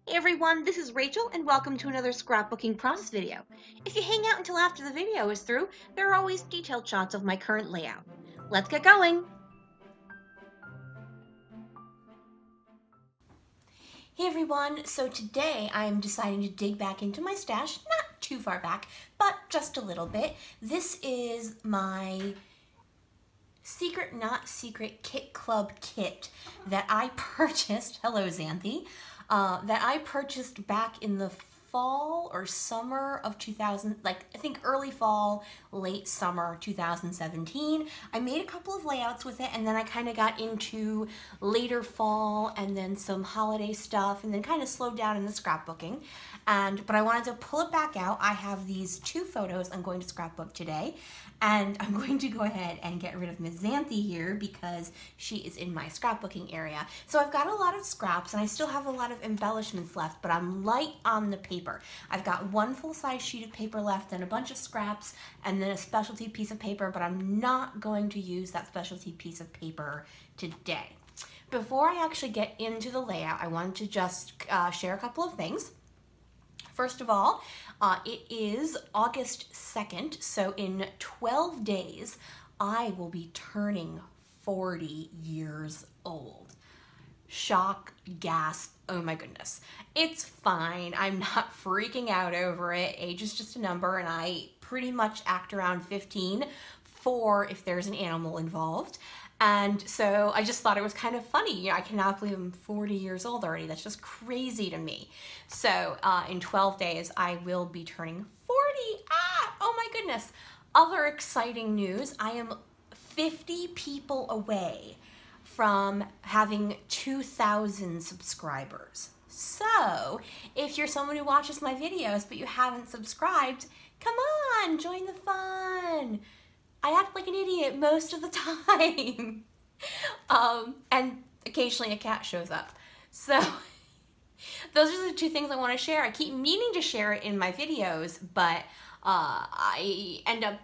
Hey everyone, this is Rachel and welcome to another scrapbooking process video. If you hang out until after the video is through, there are always detailed shots of my current layout. Let's get going! Hey everyone, so today I'm deciding to dig back into my stash, not too far back, but just a little bit. This is my Secret Not Secret Kit Club kit that I purchased, hello Xanthi, that I purchased back in the fall or summer of 2000, I think early fall, late summer 2017. I made a couple of layouts with it and then I kind of got into later fall and then some holiday stuff and then kind of slowed down in the scrapbooking. But I wanted to pull it back out. I have these two photos I'm going to scrapbook today, and I'm going to go ahead and get rid of Ms. Xanthi here because she is in my scrapbooking area. So I've got a lot of scraps and I still have a lot of embellishments left, but I'm light on the paper. I've got one full-size sheet of paper left and a bunch of scraps and then a specialty piece of paper, but I'm not going to use that specialty piece of paper today. Before I actually get into the layout, I wanted to just share a couple of things. First of all, it is August 2nd, so in 12 days, I will be turning 40 years old. Shock, gasp, oh my goodness. It's fine, I'm not freaking out over it. Age is just a number and I pretty much act around 15 for if there's an animal involved. And so I just thought it was kind of funny. You know, I cannot believe I'm 40 years old already. That's just crazy to me. So in 12 days, I will be turning 40. Oh my goodness. Other exciting news, I am 50 people away from having 2,000 subscribers. So if you're someone who watches my videos but you haven't subscribed, come on, join the fun. I act like an idiot most of the time. And occasionally a cat shows up. So those are the two things I want to share. I keep meaning to share it in my videos, but I end up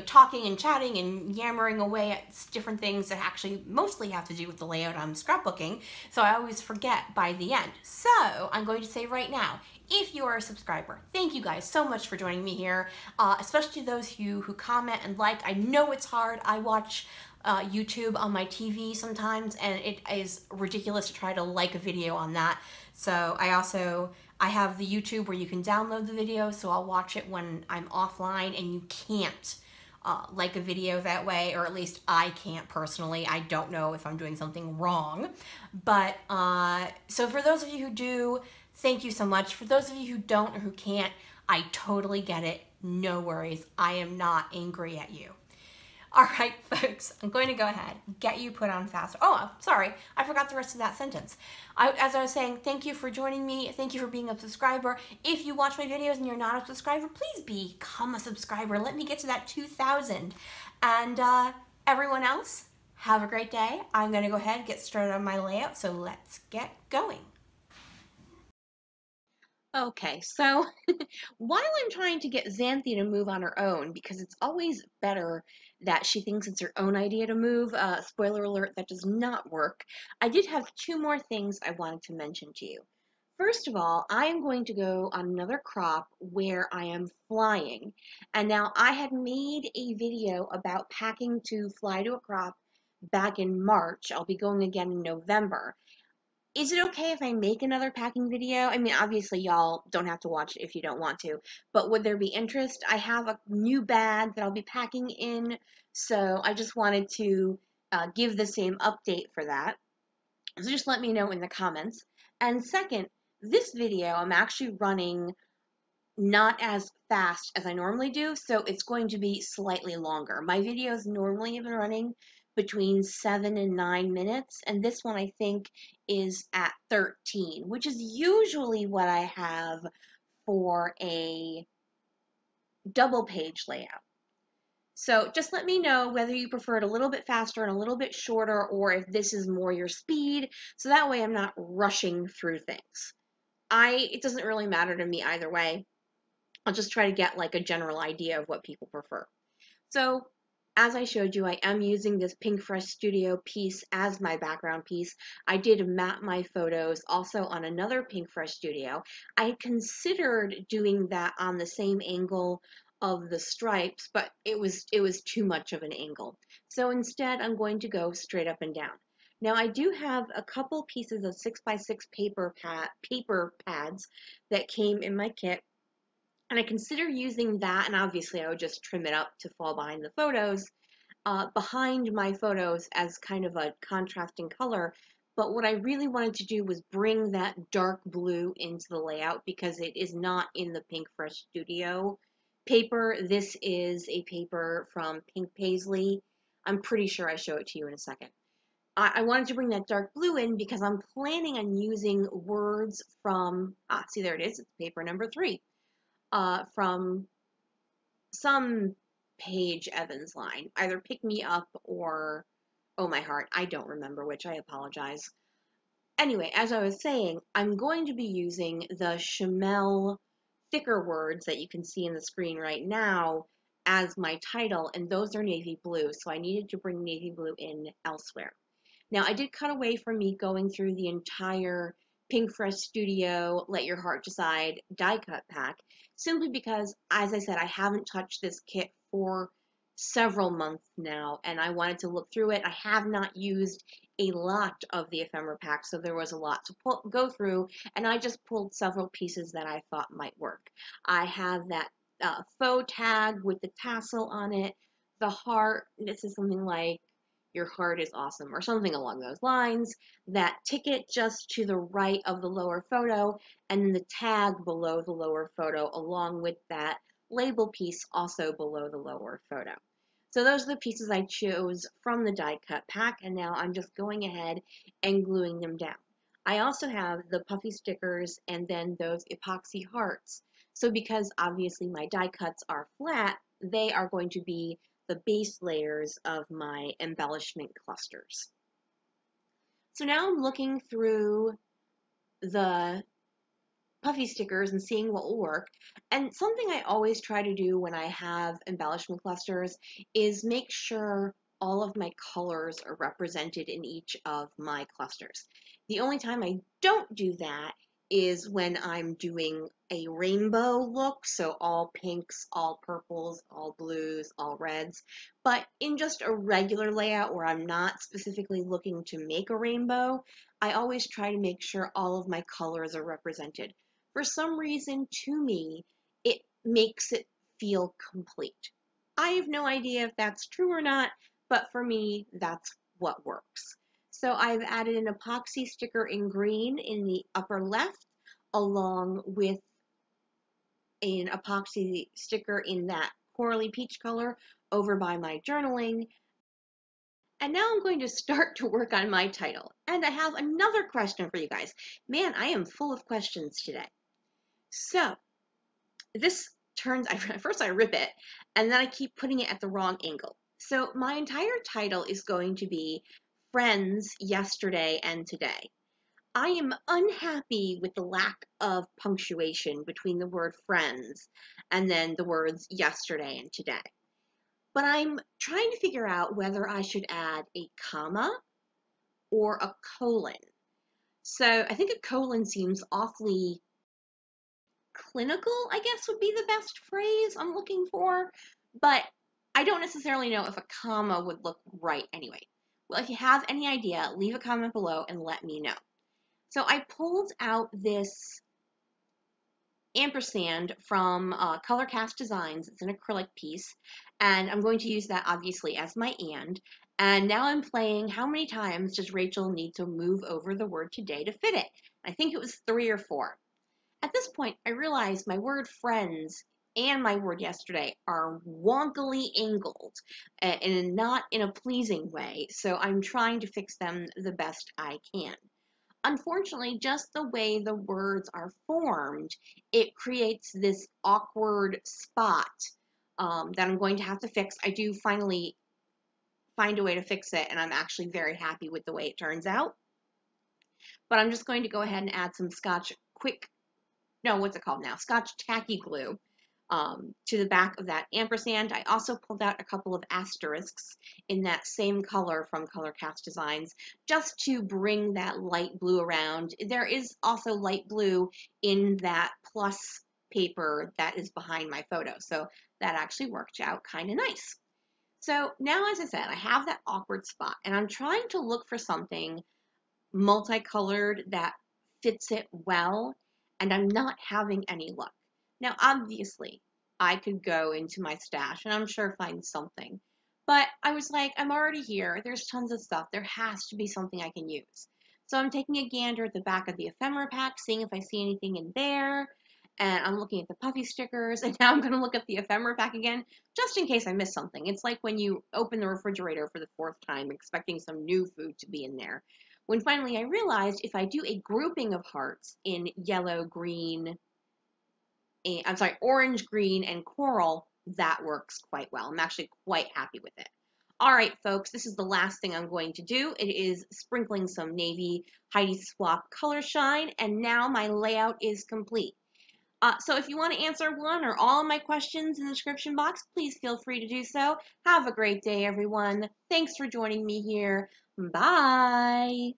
talking and chatting and yammering away at different things that actually mostly have to do with the layout I'm scrapbooking, so I always forget by the end. So I'm going to say right now, if you are a subscriber, thank you guys so much for joining me here, especially those who comment and like. I know it's hard. I watch YouTube on my TV sometimes, and it is ridiculous to try to like a video on that. So I have the YouTube where you can download the video, so I'll watch it when I'm offline, and you can't like a video that way, or at least I can't personally. I don't know if I'm doing something wrong. But so for those of you who do, thank you so much. For those of you who don't or who can't, I totally get it. No worries. I am not angry at you. All right, folks, I'm going to go ahead, get you put on fast. Oh, sorry, I forgot the rest of that sentence. As I was saying, thank you for joining me. Thank you for being a subscriber. If you watch my videos and you're not a subscriber, please become a subscriber. Let me get to that 2,000. And everyone else, have a great day. I'm going to go ahead and get started on my layout, so let's get going. Okay, so while I'm trying to get Xanthi to move on her own, because it's always better that she thinks it's her own idea to move, spoiler alert, that does not work, I did have two more things I wanted to mention to you. First of all, I am going to go on another crop where I am flying. And now I had made a video about packing to fly to a crop back in March. I'll be going again in November. Is it okay if I make another packing video? I mean, obviously y'all don't have to watch it if you don't want to, but would there be interest? I have a new bag that I'll be packing in, so I just wanted to give the same update for that. So just let me know in the comments. And second, this video I'm actually running not as fast as I normally do, so it's going to be slightly longer. My videos normally have been running between 7 and 9 minutes, and this one I think is at 13, which is usually what I have for a double page layout. So just let me know whether you prefer it a little bit faster and a little bit shorter, or if this is more your speed, so that way I'm not rushing through things. It doesn't really matter to me either way. I'll just try to get like a general idea of what people prefer. So As I showed you, I am using this Pink Fresh Studio piece as my background piece. I did map my photos also on another Pink Fresh Studio. I had considered doing that on the same angle of the stripes, but it was too much of an angle. So instead, I'm going to go straight up and down. Now I do have a couple pieces of 6x6 paper pads that came in my kit, and I consider using that, and obviously I would just trim it up to fall behind the photos, behind my photos as kind of a contrasting color. But what I really wanted to do was bring that dark blue into the layout because it is not in the Pink Fresh Studio paper. This is a paper from Pink Paisley. I'm pretty sure I show it to you in a second. I wanted to bring that dark blue in because I'm planning on using words from, see there it is, it's paper number 3, from some Paige Evans line, either Pick Me Up or Oh My Heart. I don't remember which, I apologize. Anyway, as I was saying, I'm going to be using the Chamel thicker words that you can see in the screen right now as my title, and those are navy blue, so I needed to bring navy blue in elsewhere. Now, I did cut away from me going through the entire Pink Fresh Studio Let Your Heart Decide die cut pack, simply because, as I said, I haven't touched this kit for several months now, and I wanted to look through it. I have not used a lot of the ephemera pack, so there was a lot to go through, and I just pulled several pieces that I thought might work. I have that faux tag with the tassel on it, the heart. This is something like your heart is awesome, or something along those lines. That ticket just to the right of the lower photo, and the tag below the lower photo, along with that label piece also below the lower photo. So those are the pieces I chose from the die cut pack, and now I'm just going ahead and gluing them down. I also have the puffy stickers and then those epoxy hearts. So because obviously my die cuts are flat, they are going to be the base layers of my embellishment clusters. So now I'm looking through the puffy stickers and seeing what will work. And something I always try to do when I have embellishment clusters is make sure all of my colors are represented in each of my clusters. The only time I don't do that is when I'm doing a rainbow look, so all pinks, all purples, all blues, all reds. But in just a regular layout where I'm not specifically looking to make a rainbow, I always try to make sure all of my colors are represented. For some reason, to me, it makes it feel complete. I have no idea if that's true or not, but for me, that's what works. So I've added an epoxy sticker in green in the upper left, along with an epoxy sticker in that corally peach color over by my journaling. And now I'm going to start to work on my title. And I have another question for you guys. Man, I am full of questions today. So, this turns, first I rip it, and then I keep putting it at the wrong angle. So my entire title is going to be Friends, Yesterday, and Today. I am unhappy with the lack of punctuation between the word friends and then the words yesterday and today. But I'm trying to figure out whether I should add a comma or a colon. So I think a colon seems awfully clinical, I guess would be the best phrase I'm looking for, but I don't necessarily know if a comma would look right anyway. Well, if you have any idea, leave a comment below and let me know. So I pulled out this ampersand from Color Cast Designs. It's an acrylic piece, and I'm going to use that obviously as my and. And now I'm playing how many times does Rachel need to move over the word today to fit it? I think it was 3 or 4. At this point, I realize my word friends and my word yesterday are wonkily angled and not in a pleasing way, so I'm trying to fix them the best I can. Unfortunately, just the way the words are formed, it creates this awkward spot that I'm going to have to fix. I do finally find a way to fix it, and I'm actually very happy with the way it turns out. But I'm just going to go ahead and add some Scotch Quick, no, what's it called now? Scotch Tacky Glue to the back of that ampersand. I also pulled out a couple of asterisks in that same color from Color Cast Designs, just to bring that light blue around. There is also light blue in that plus paper that is behind my photo, so that actually worked out kind of nice. So now, as I said, I have that awkward spot, and I'm trying to look for something multicolored that fits it well, and I'm not having any luck. Now, obviously, I could go into my stash and I'm sure find something, but I was like, I'm already here. There's tons of stuff. There has to be something I can use. So I'm taking a gander at the back of the ephemera pack, seeing if I see anything in there. And I'm looking at the puffy stickers, and now I'm going to look at the ephemera pack again, just in case I miss something. It's like when you open the refrigerator for the fourth time, expecting some new food to be in there, when finally I realized if I do a grouping of hearts in yellow, green, I'm sorry, orange, green, and coral, that works quite well. I'm actually quite happy with it. All right, folks, this is the last thing I'm going to do. It is sprinkling some navy Heidi Swap color shine, and now my layout is complete. So if you want to answer one or all of my questions in the description box, please feel free to do so. Have a great day, everyone. Thanks for joining me here. Bye.